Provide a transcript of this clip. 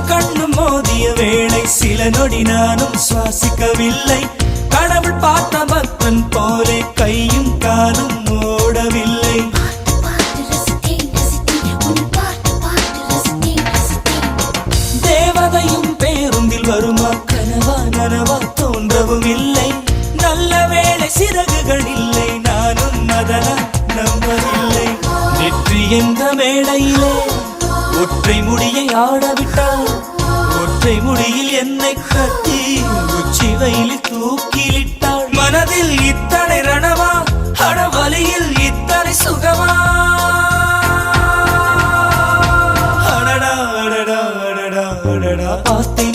கண்ணும் கண்ணும் மோதிய வேளை சில நொடி நானும் சுவாசிக்கவில்லை. கடவுள் பார்த்த பக்தன் போலே கையும் காலும் ஓடவில்லை. தேவதையும் பேருந்தில் வருமா கனவா நனவா தோன்றவும் இல்லை. நல்ல வேளை சிறகுகள் இல்லை, நானும் அதனால் நம்பவில்லை. நெற்றி என்ற மேடையிலே ஒற்றை முடியை ஆடவிட்டாள். ஒற்றை முடியில் என்னை கட்டி உச்சி வயலில் தூக்கிலிட்டாள். மனதில் இத்தனை ரணமா, அடவலியில் இத்தனை சுகமா. அடடா அடடா அடடா அடடா பார்த்தேன்